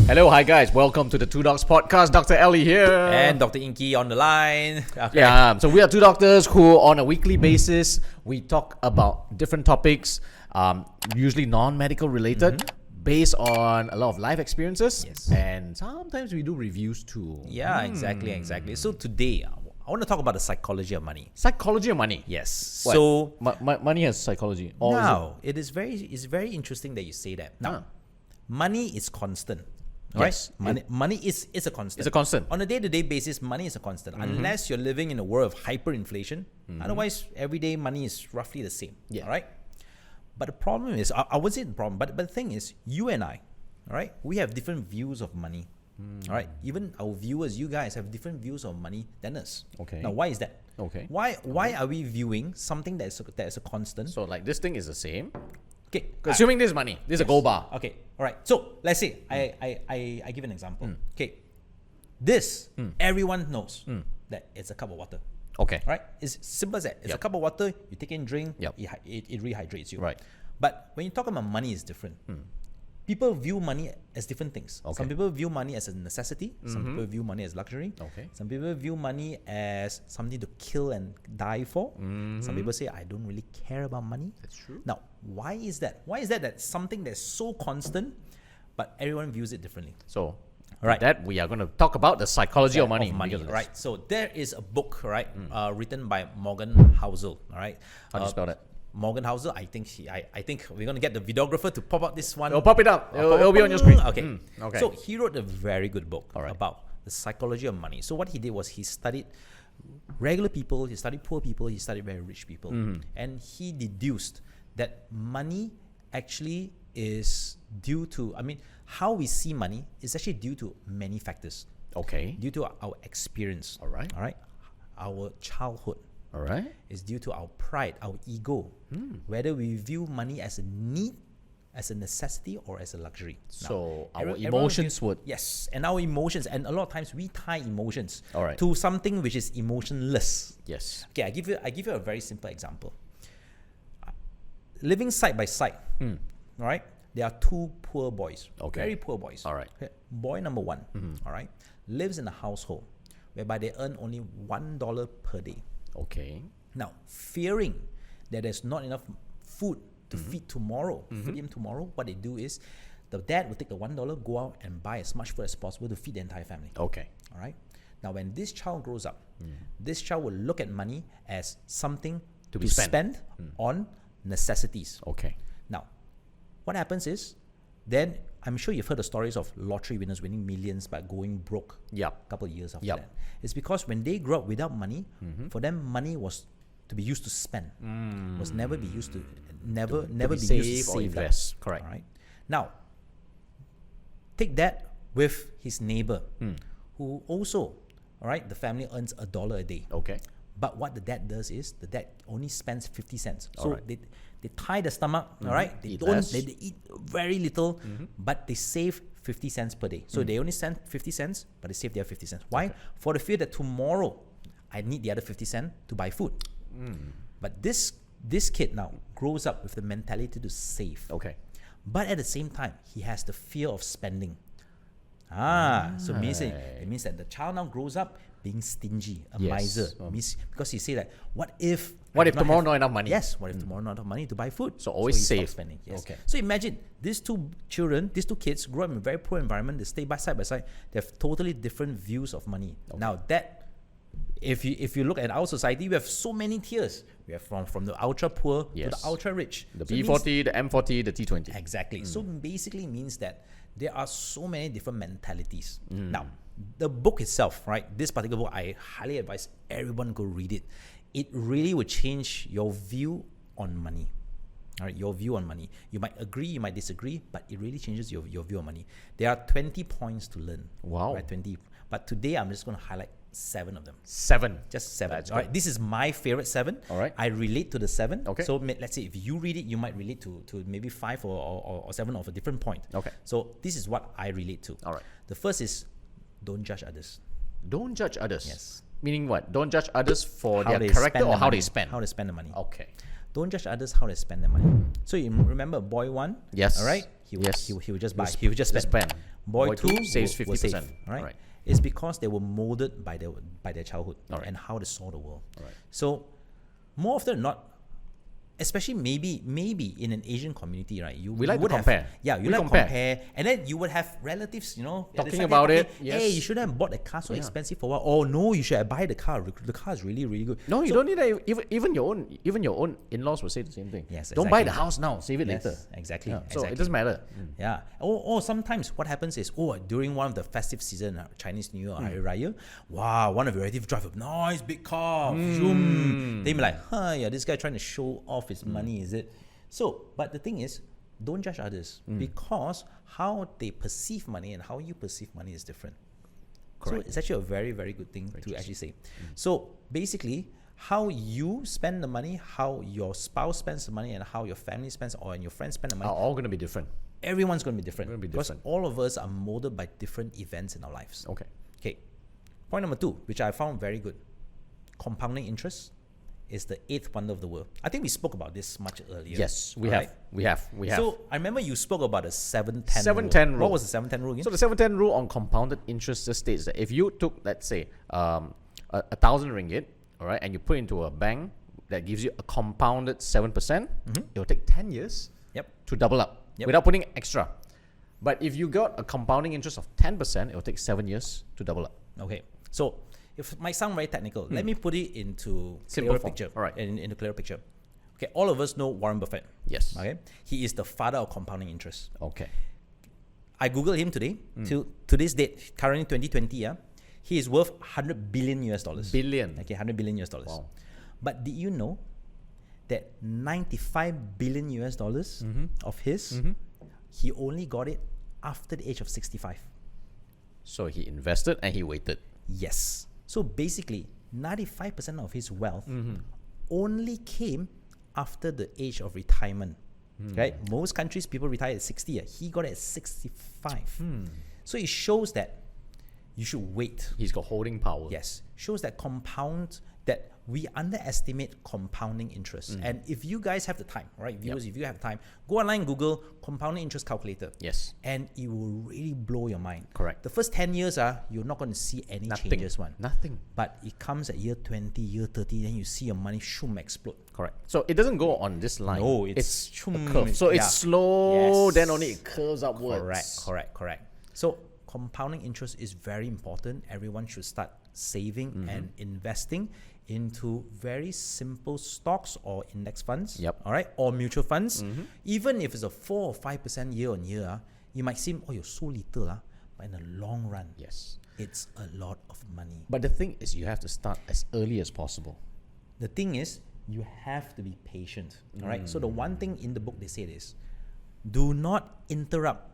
Hello, hi guys. Welcome to the Two Dogs Podcast. Dr. Ellie here. And Dr. Ingky on the line. Okay. Yeah, so we are two doctors who on a weekly basis, we talk about different topics, usually non-medical related, based on a lot of life experiences. Yes. And sometimes we do reviews too. Yeah, exactly. So today, I want to talk about the psychology of money. Psychology of money. Yes. What? So money has psychology. Or now, it's very interesting that you say that. Now, money is constant. Right? Yes. Money is a constant. It's a constant. On a day-to-day basis, money is a constant. Unless you're living in a world of hyperinflation. Otherwise, everyday money is roughly the same. Yeah. All right? But the problem is, I wouldn't say the problem, but the thing is, you and I, all right, we have different views of money. All right? Even our viewers, you guys have different views of money than us. Okay. Now, why is that? Okay. Why are we viewing something that is a constant? So like this thing is the same. Okay. Assuming this is money. This is a gold bar. Okay. All right. So let's say I give an example. Okay. This everyone knows that it's a cup of water. Okay. All right. It's simple as that. It's a cup of water. You take in, drink. Yep. It rehydrates you. Right. But when you talk about money, it's different. People view money as different things. Okay. Some people view money as a necessity. Some people view money as luxury. Okay. Some people view money as something to kill and die for. Some people say, I don't really care about money. That's true. Now, why is that? Why is that something that's so constant, but everyone views it differently? So, Right. that we are going to talk about the psychology of money. because of this. Right. So there is a book, right, written by Morgan Housel. All right. How do you spell that? Morgan Housel. I think we're gonna get the videographer to pop up this one. It'll pop it up. It'll be on your screen. Okay. Okay. So he wrote a very good book All right. about the psychology of money. So what he did was he studied regular people, he studied poor people, he studied very rich people, and he deduced that money actually is due to, how we see money is actually due to many factors. Okay. Due to our experience. All right. Our childhood. All right. Is due to our pride, our ego. Whether we view money as a need, as a necessity, or as a luxury. So Now, our everyone emotions would. Yes, and our emotions, and a lot of times we tie emotions All right. to something which is emotionless. Yes. Okay, I give you a very simple example. Living side by side, all right, there are two poor boys, Okay. very poor boys. All right. Okay. Boy number one, all right, lives in a household whereby they earn only $1 per day. Okay. Now, fearing that there's not enough food to feed tomorrow, feed him tomorrow, what they do is the dad will take the $1, go out and buy as much food as possible to feed the entire family. Okay. All right. Now, when this child grows up, this child will look at money as something To to be spent. spend on necessities. Okay. Now, what happens is, then I'm sure you've heard the stories of lottery winners winning millions but going broke Yep. a couple of years after Yep. that. It's because when they grew up without money, for them money was to be used to spend. Was never be used to never be used to save or save up. invest. Correct. All right. Now, take that with his neighbor, who also, all right, the family earns $1 a day. Okay. But what the dad does is the dad only spends 50 cents. So Alright. they tie the stomach, all right? They Eat don't less. they eat very little, but they save 50 cents per day. So they only spend 50 cents, but they save their 50 cents. Why? For the fear that tomorrow I need the other 50 cents to buy food. But this kid now grows up with the mentality to save. Okay. But at the same time, he has the fear of spending. So it means that the child now grows up being stingy, a Yes. miser. Because he say that, what if Tomorrow not enough money? Yes, what if tomorrow not enough money to buy food? So always he stops save. spending. Yes. Okay. So imagine these two kids grow up in a very poor environment. They stay by side. They have totally different views of money. Now that, if you look at our society, we have so many tiers. We have from the ultra poor to Yes. the ultra rich. The So it means- B40, the M40, the T20. Exactly. So basically means that there are so many different mentalities. Now, the book itself, right? This particular book, I highly advise everyone go read it. It really will change your view on money. All right, your view on money. You might agree, you might disagree, but it really changes your view on money. There are 20 points to learn. Wow. Right, 20. But today I'm just going to highlight 7 of them. 7. Just 7. That's All right. good. This is my favorite 7. All right. I relate to the 7. Okay. So let's say if you read it, you might relate to maybe 5 or 7 of a different point. Okay. So this is what I relate to. All right. The first is don't judge others. Don't judge others. Yes. Meaning what? Don't judge others for How their they character spend or the how money. they spend. How they spend the money. Okay. Don't judge others how they spend their money. So you remember boy 1? Yes. All right. he would, Yes. he would just buy. He would just spend. Boy two saves will save, 50%. right? Right. It's because they were molded by their childhood Alright. and how they saw the world. Alright. So more often than not, especially maybe in an Asian community, right? We you like to would compare. Have, yeah, you We like compare. to compare, and then you would have relatives, Talking about it, Hey, yes. you shouldn't have bought the car so expensive for what? Oh no, you should have buy the car. The car is really really good. No, you don't need that. Even your own in-laws will say the same thing. Yes, Don't buy exactly. the house now. Save it Yes, later. exactly. Yeah, so exactly. it doesn't matter. Yeah. Or sometimes what happens is, during one of the festive season, Chinese New Year or Hari Raya, wow, one of your relatives drive a nice big car. Zoom. They be like, yeah, this guy trying to show off his money, is it? So, but the thing is, don't judge others because how they perceive money and how you perceive money is different. Correct. So it's actually a very, very good thing to actually say. So basically, how you spend the money, how your spouse spends the money, and how your family spends or and your friends spend the money, Are all going to be different. everyone's going to be different. Gonna be Because different. all of us are molded by different events in our lives. Okay. Okay. Point number 2, which I found very good. Compounding interest is the 8th wonder of the world. I think we spoke about this much earlier. Yes, we Alright? have. So I remember you spoke about the 7-10 7-10 rule. What was the 7-10 rule again? So the 7-10 rule on compounded interest just states that if you took, let's say, 1,000 ringgit, all right, and you put into a bank that gives you a compounded 7%, it will take 10 years Yep. to double up Yep. without putting extra. But if you got a compounding interest of 10%, it will take 7 years to double up. Okay. So it might sound very technical. Let me put it into Simple clearer form. picture. Alright. Into clearer picture. Okay. All of us know Warren Buffett. Yes. Okay. He is the father of compounding interest. Okay. I googled him today. To this date, currently 2020, he is worth $100 billion US dollars. Billion. Okay, $100 billion US dollars. Wow. But did you know that 95 billion US dollars of his, he only got it after the age of 65? So he invested and he waited. Yes. So basically, 95% of his wealth only came after the age of retirement. Right? Most countries, people retire at 60. He got it at 65. So it shows that you should wait. He's got holding power. Yes. Shows that that we underestimate compounding interest. And if you guys have the time, right, viewers, if you have time, go online, Google compounding interest calculator. Yes. And it will really blow your mind. Correct. The first 10 years, you're not going to see any Nothing. changes. Nothing. But it comes at year 20, year 30, then you see your money explode. Correct. So it doesn't go on this line. No, it's a curve. So it's slow, Yes. then only it curves upwards. Correct. So compounding interest is very important. Everyone should start saving and investing into very simple stocks or index funds. Yep. All right. Or mutual funds. Even if it's a 4 or 5% year on year, you might seem, you're so little. But in the long run, Yes. it's a lot of money. But the thing is, you have to start as early as possible. The thing is, you have to be patient. All right. So the one thing in the book they say is, do not interrupt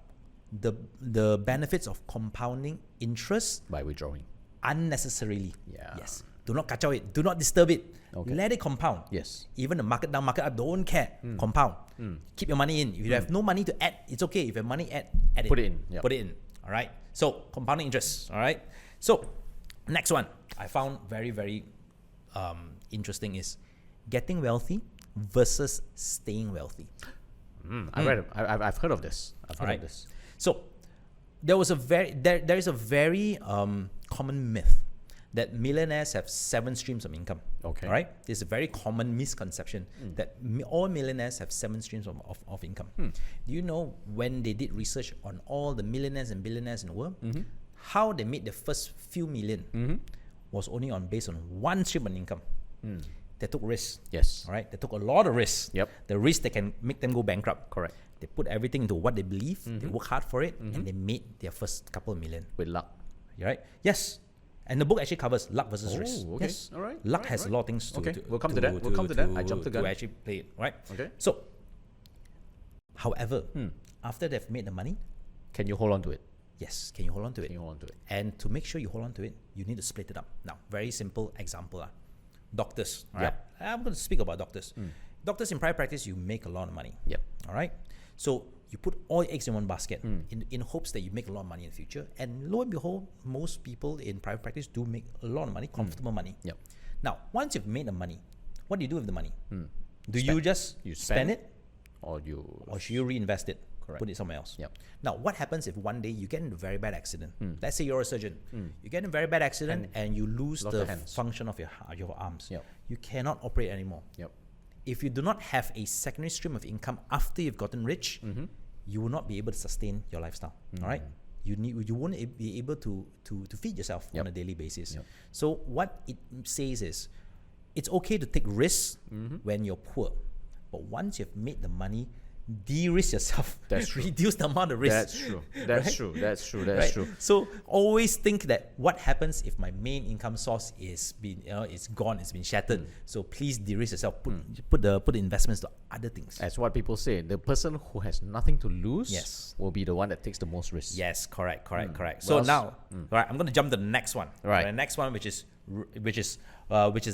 the benefits of compounding interest By withdrawing. unnecessarily. Yeah. Yes. Do not kacau it. Do not disturb it. Okay. Let it compound. Yes. Even the market down, market up, don't care. Compound. Keep your money in. If you have no money to add, it's okay. If you have money, add Put it in. Yep. Put it in. All right. So compounding interest. All right. So next one I found very, very interesting is getting wealthy versus staying wealthy. I read it. I've heard of this. I've heard All of right. this. So there is a very common myth that millionaires have 7 streams of income. Okay. All right. There's a very common misconception that all millionaires have 7 streams of income. Do you know when they did research on all the millionaires and billionaires in the world, how they made the first few million was only based on 1 stream of income. They took risks. Yes. All right. They took a lot of risks. Yep. The risk that can make them go bankrupt. Correct. They put everything into what they believe. They work hard for it, and they made their first couple of million. With luck. You right? Yes. And the book actually covers luck versus risk. okay. Yes. All right. Luck All has right. a lot of things to. Okay. We'll come to that. We'll come to that. I jumped the gun. To actually play it, right? Okay. So, however, after they've made the money, Can you hold on to it? yes, can you hold on to it? Can you hold on to it? And to make sure you hold on to it, you need to split it up. Now, very simple example. Doctors. All right. I'm going to speak about doctors. Doctors in private practice, you make a lot of money. Yep. All right. So you put all your eggs in one basket in hopes that you make a lot of money in the future. And lo and behold, most people in private practice do make a lot of money, comfortable money. Yep. Now, once you've made the money, what do you do with the money? Do you just You spend spend it, Or you. or should you reinvest it? Correct. put it somewhere else. Yep. Now, what happens if one day you get into a very bad accident? Let's say you're a surgeon. You get in a very bad accident and you lose Lost the the hands. function of your arms. Yep. You cannot operate anymore. Yep. If you do not have a secondary stream of income after you've gotten rich, you will not be able to sustain your lifestyle. All right, you won't be able to feed yourself on a daily basis. Yep. So what it says is, it's okay to take risks when you're poor, but once you've made the money, de-risk yourself. That's true. Reduce the amount of risk. That's true. That's Right? true. That's true. Right? That's true. So always think that what happens if my main income source is it's gone, it's been shattered. So please de-risk yourself. Put the investments to other things. That's what people say. The person who has nothing to lose Yes. will be the one that takes the most risk. Yes, correct. What So else? now, right, I'm going to jump to the next one. Right. The next one, which is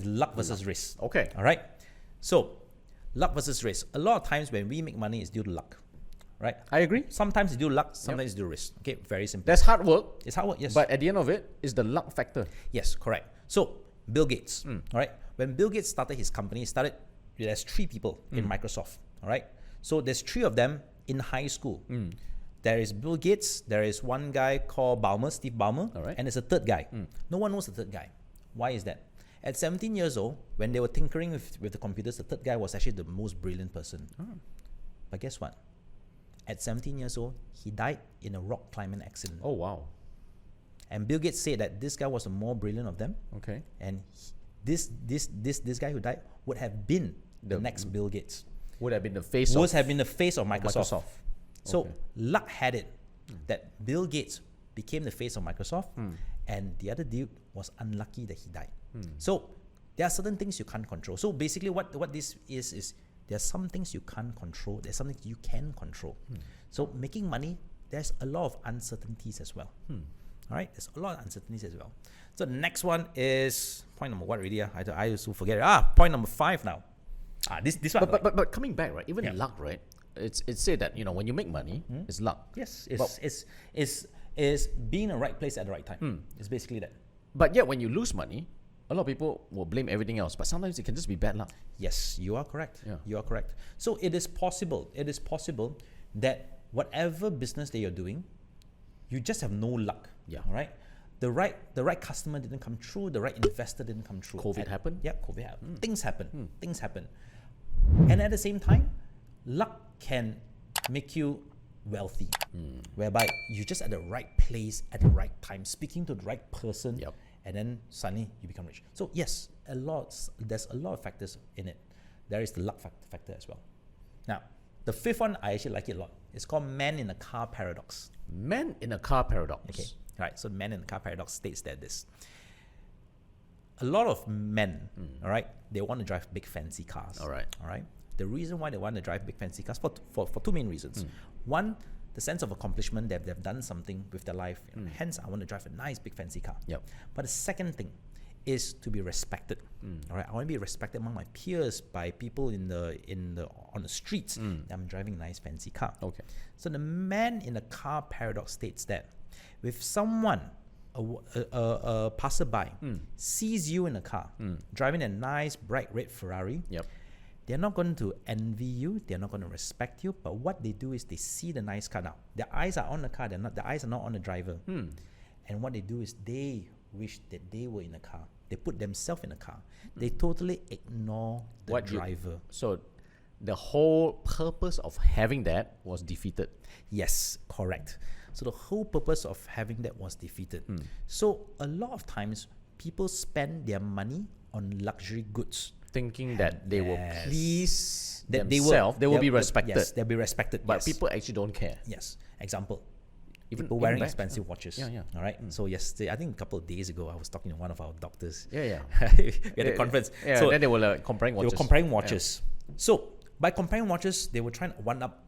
luck versus risk. Okay. All right. So luck versus risk. A lot of times when we make money, it's due to luck. Right. I agree. Sometimes it's due to luck. Sometimes it's due to risk. Okay. Very simple. That's hard work, It's hard work. Yes. but at the end of it, it's the luck factor. Yes, correct. So Bill Gates, all right. When Bill Gates started his company, there's 3 people in Microsoft. All right. So there's 3 of them in high school. There is Bill Gates. There is one guy called Steve Ballmer, All right. and there's a third guy. No one knows the third guy. Why is that? At 17 years old, when they were tinkering with the computers, the third guy was actually the most brilliant person. But guess what? At 17 years old, he died in a rock climbing accident. Oh, wow. And Bill Gates said that this guy was the more brilliant of them. Okay. And this guy who died would have been the next Bill Gates. Would have been the face Would of have been the face of Microsoft. So Okay. luck had it that Bill Gates became the face of Microsoft, and the other dude was unlucky that he died. So there are certain things you can't control. So basically, what this is there are some things you can't control. There's some things you can control. So making money, there's a lot of uncertainties as well. All right, there's a lot of uncertainties as well. So the next one is point number what already? I used to forget it. Point number 5 now. This one. But coming back, right? Even Yeah. luck, right? It's said that when you make money, it's luck. Yes, But- it's being in the right place at the right time. It's basically that. But yet, when you lose money, a lot of people will blame everything else. But sometimes it can just be bad luck. Yes, you are correct. Yeah. You are correct. So it is possible. It is possible that whatever business that you're doing, you just have no luck. Yeah. All right. The right customer didn't come through. The right investor didn't come through. COVID happened? Yeah, COVID happened. Things happen. Things happen. And at the same time, luck can make you wealthy, whereby you're just at the right place at the right time, speaking to the right person, Yep. and then suddenly you become rich. So yes, there's a lot of factors in it. There is the luck factor as well. Now, the 5th one, I actually like it a lot. It's called man in a car paradox. Man in a car paradox. Okay, right. So man in a car paradox states that a lot of men, all right, they want to drive big fancy cars. All right. All right. The reason why they want to drive big fancy cars for 2 main reasons. One, the sense of accomplishment that they've done something with their life. Hence, I want to drive a nice big fancy car. Yep. But the second thing is to be respected. All right. I want to be respected among my peers, by people on the streets. That I'm driving a nice fancy car. Okay. So the man in the car paradox states that if someone, a passerby, sees you in a car, driving a nice bright red Ferrari, Yep. they're not going to envy you, they're not going to respect you, but what they do is they see the nice car. Now, their eyes are on the car, their eyes are not on the driver. And what they do is they wish that they were in the car. They put themselves in the car. They totally ignore the driver. So the whole purpose of having that was defeated. Yes, correct. So the whole purpose of having that was defeated. So a lot of times people spend their money on luxury goods, Thinking that they will Yes. please that themselves, they will be they'll- respected. Yes, they'll be respected. But yes. people actually don't care. Yes. Example. Even People wearing bags, expensive watches. Yeah, yeah. All right. So yesterday, I think a couple of days ago, I was talking to one of our doctors. Yeah. We had a conference. Yeah, So then they were comparing they watches. were comparing watches. So by comparing watches, they were trying to one up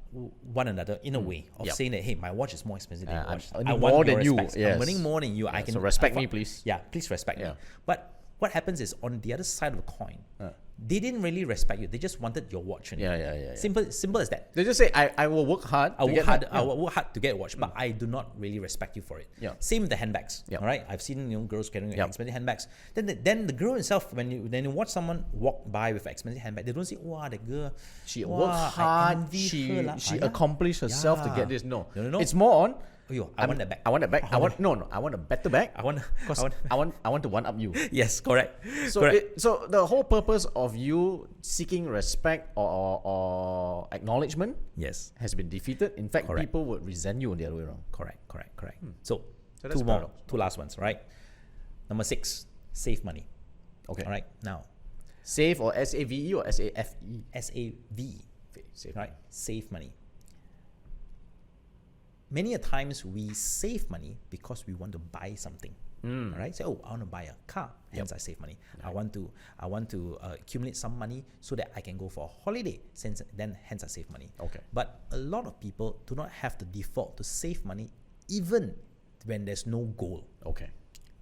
one another in a way of Yep. saying that, hey, my watch is more expensive than your I'm watch. earning I want more your than you, respect. yes. I'm earning more than you. So respect me, please. Yeah, please respect me. Yeah. But what happens is, on the other side of the coin, they didn't really respect you. They just wanted your watch. Yeah. Simple as that. They just say, I will work hard. I to work get hard. that. I will work hard to get a watch, but I do not really respect you for it. Yeah. Same with the handbags. Yeah. All right, I've seen girls carrying Yeah. expensive handbags. Then the girl herself, when you watch someone walk by with an expensive handbag, they don't say, "Wow, the girl, She wow, worked I hard. envy She her lah." she Yeah. accomplished herself to Yeah. get this. No. No. It's more on. Oh, I want that bag. I want that bag. I want a better bag. I want. Because I want to one up you. Yes, correct. So correct. so the whole purpose of you seeking respect or acknowledgement Yes, has been defeated. In fact, Correct. people would resent you on the other way around. correct. So that's two more, paradox. two last ones. Right. Number 6, save money. Okay. All right. Now, Save or SAVE or SAFE? SAV. Save. Right. Save money. Many a times we save money because we want to buy something. All right. Say, I want to buy a car. Hence, I save money. I want to accumulate some money so that I can go for a holiday. Hence, I save money. Okay. But a lot of people do not have the default to save money, even when there's no goal. Okay.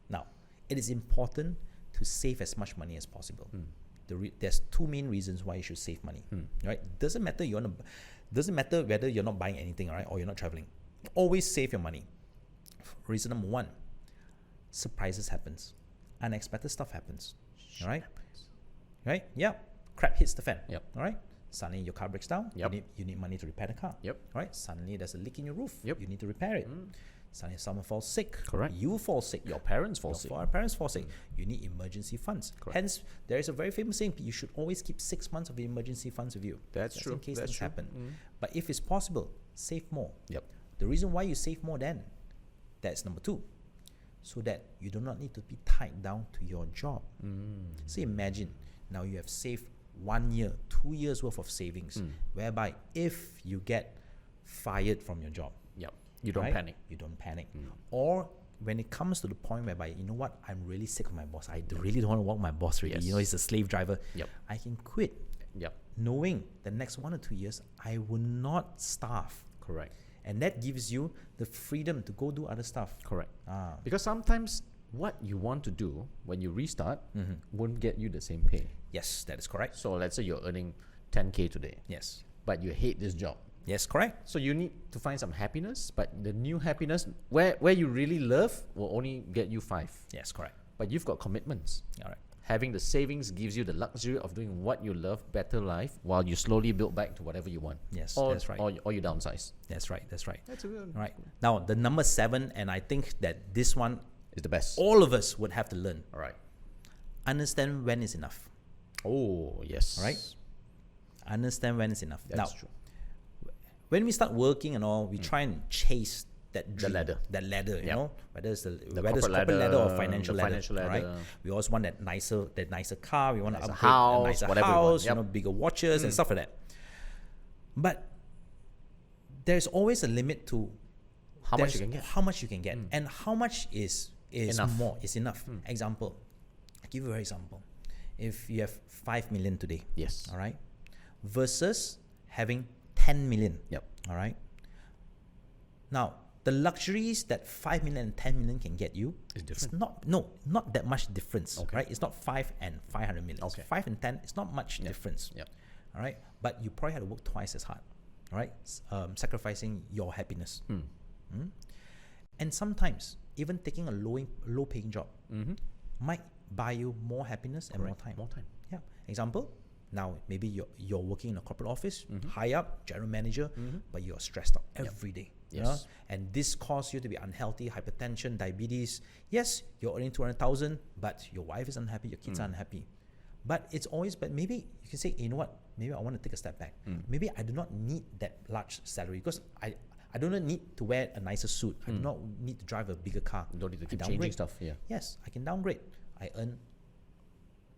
Now, it is important to save as much money as possible. There's 2 main reasons why you should save money. Right? Doesn't matter whether you're not buying anything, all right, or you're not traveling. Always save your money. Reason number 1, surprises happens. Unexpected stuff happens. All right? Right? Yeah. Crap hits the fan. Yep. All right? Suddenly your car breaks down. Yep. You need money to repair the car. Yep. All right? Suddenly there's a leak in your roof. Yep. You need to repair it. Suddenly someone falls sick. Correct. You fall sick. Your parents fall sick. Your parents fall sick. You need emergency funds. Correct. Hence, there is a very famous saying: you should always keep 6 months of emergency funds with you. That's true. In case That's things true. happen. But if it's possible, save more. Yep. The reason why you save more then, that's number 2, so that you do not need to be tied down to your job. So imagine now you have saved 1 year, 2 years worth of savings, whereby if you get fired from your job, Yep. You don't right? panic. You don't panic. Or when it comes to the point whereby, you know what, I'm really sick of my boss. I really don't want to work with my boss really. Yes. You know, he's a slave driver. Yep. I can quit, Yep. knowing the next 1 or 2 years, I will not starve. Correct. And that gives you the freedom to go do other stuff. Correct. Ah, Because sometimes what you want to do when you restart won't get you the same pay. yes, that is correct. So let's say you're earning 10K today, Yes. but you hate this job. Yes, correct. So you need to find some happiness, but the new happiness where you really love will only get you 5. Yes, correct. But you've got commitments. All right. Having the savings gives you the luxury of doing what you love, better life, while you slowly build back to whatever you want. Yes, or, that's right. Or you downsize. That's right. That's right. That's a good. All right. Now, the number 7, and I think that this one, It's the best. all of us would have to learn. All right. Understand when is enough. Oh, yes. All right. Understand when is enough. That's now, true. when we start working and all, we try and chase that dream, ladder. That ladder, you Yep. know, whether it's The corporate corporate ladder or ladder, financial the ladder. financial all right? ladder. We always want that nicer car. We want to Nicer upgrade house, a nicer whatever we want. house, Yep. you know, bigger watches and stuff like that. But there's always a limit to How much you can get. How much you can get, and how much is Enough. more is enough. Example, I'll give you an example. If you have 5 million today, Yes. all right, versus having 10 million. Yep. All right. Now, the luxuries that 5 million and 10 million can get you Is it's different. not that much difference, Okay. right? It's not 5 and 500 million. Okay. 5 and 10, it's not much difference. Yep. All right. But you probably had to work twice as hard, all right? Sacrificing your happiness. And sometimes, even taking a low paying job might buy you more happiness and more time. More time. Yeah. Example, now maybe you're working in a corporate office, high up, general manager, but you're stressed out every day. You know? Yes. And this causes you to be unhealthy, hypertension, diabetes. Yes, you're earning 200,000, but your wife is unhappy, your kids are unhappy. But it's always, but maybe you can say, you know what, maybe I want to take a step back. Maybe I do not need that large salary because I do not need to wear a nicer suit. I do not need to drive a bigger car. You don't need to I keep downgrade. changing stuff. Yeah. Yes, I can downgrade. I earn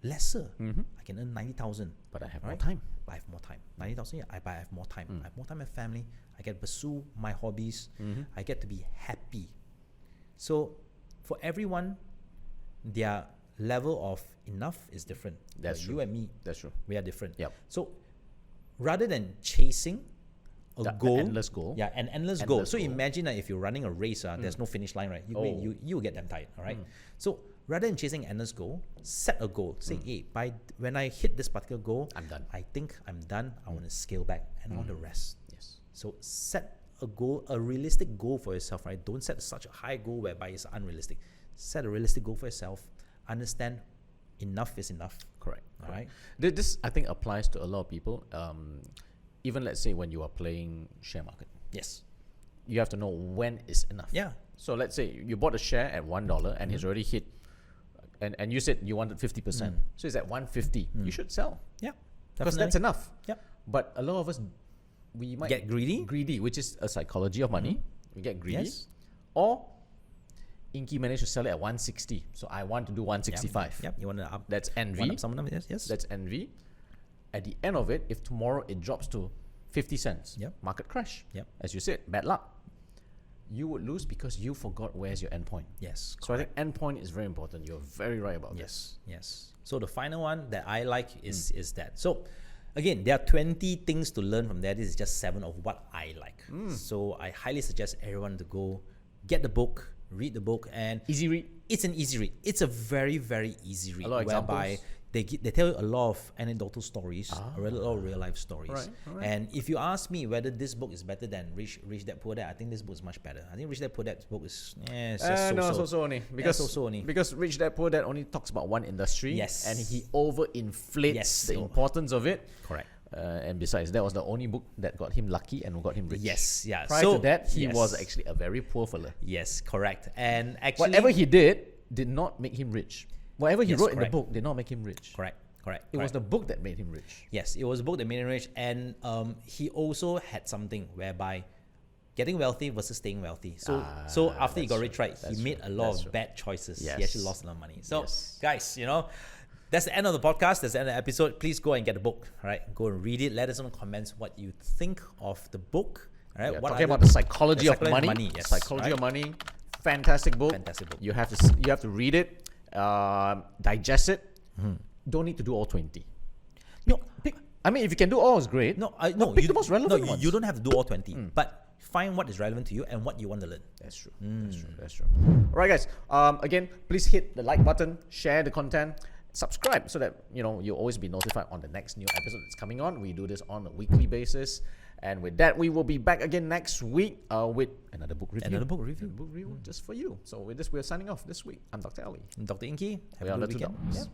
lesser. I can earn 90,000. But I have more right? time. But I have more time. 90,000, yeah, but I have more time. I have more time with family. I get to pursue my hobbies. I get to be happy. So for everyone, their level of enough is different. That's But true. You and me, That's true. we are different. Yep. So rather than chasing a The goal, endless goal. yeah, an endless goal. Endless So goal. imagine that if you're running a race, there's no finish line, right? You will get them tired, all right? So rather than chasing endless goal, set a goal. Say, hey, when I hit this particular goal, I'm done. I think I'm done. I want to scale back and I want to rest. Yes. So set a goal, a realistic goal for yourself, right? Don't set such a high goal whereby it's unrealistic. Set a realistic goal for yourself. Understand enough is enough. Correct. All right. This I think applies to a lot of people. Even let's say when you are playing share market, Yes. you have to know when is enough. Yeah. So let's say you bought a share at $1 and it's already hit, and you said you wanted 50%. So it's at 150. You should sell Yeah. because that's enough. Yep. But a lot of us, we might Get greedy. which is a psychology of money. We get greedy, Yes. or Ingky managed to sell it at 160. So I want to do 165. Yep. You want to up. That's envy. One up some of them. Yes. That's envy. At the end of it, if tomorrow it drops to 50 cents, Yep. market crash. Yep. As you said, bad luck. You would lose because you forgot where's your endpoint. Yes. So I think endpoint is very important. You're very right about this. Yes. So the final one that I like is that. So again, there are 20 things to learn from there. This is just 7 of what I like. So I highly suggest everyone to go get the book, read the book, and Easy read. it's an easy read. It's a very, very easy read. A lot of whereby examples. they tell you a lot of anecdotal stories, a lot of real life stories. Right. And if you ask me whether this book is better than Rich Dad Poor Dad, I think this book is much better. I think Rich Dad Poor Dad's book is it's just so only because so only. because Rich Dad Poor Dad only talks about one industry. Yes. And he overinflates Yes. the importance of it. Correct. And besides, that was the only book that got him lucky and got him rich. Yes, yeah. Prior So to that, he yes. was actually a very poor fella. Yes, correct. And actually, Whatever he did not make him rich. Whatever he Yes, wrote in the correct. book did not make him rich. correct. It was the book that made him rich. Yes, it was a book that made him rich, and he also had something whereby getting wealthy versus staying wealthy. So after he got rich, right, he made a lot of bad choices. Yes. He actually lost a lot of money. So Yes. guys, that's the end of the podcast. That's the end of the episode. Please go and get the book. All right, go and read it. Let us know in the comments what you think of the book. All right, Yeah, what talking are about the psychology of psychology of money. money, yes, Psychology right. of money. Fantastic book. Fantastic book. You have to read it, digest it. Don't need to do all 20. No, I mean, if you can do all, it's great. no, pick the most relevant you, ones. you don't have to do all 20, but find what is relevant to you and what you want to learn. That's true. That's true. All right, guys. Again, please hit the like button, share the content, subscribe so that you'll always be notified on the next new episode that's coming on. We do this on a weekly basis, and with that, we will be back again next week with another book review. Another book review. Just for you. So with this, we're signing off this week. I'm Dr. Ali. Dr. Ingky, have We a are good the two weekend. dogs. Yeah.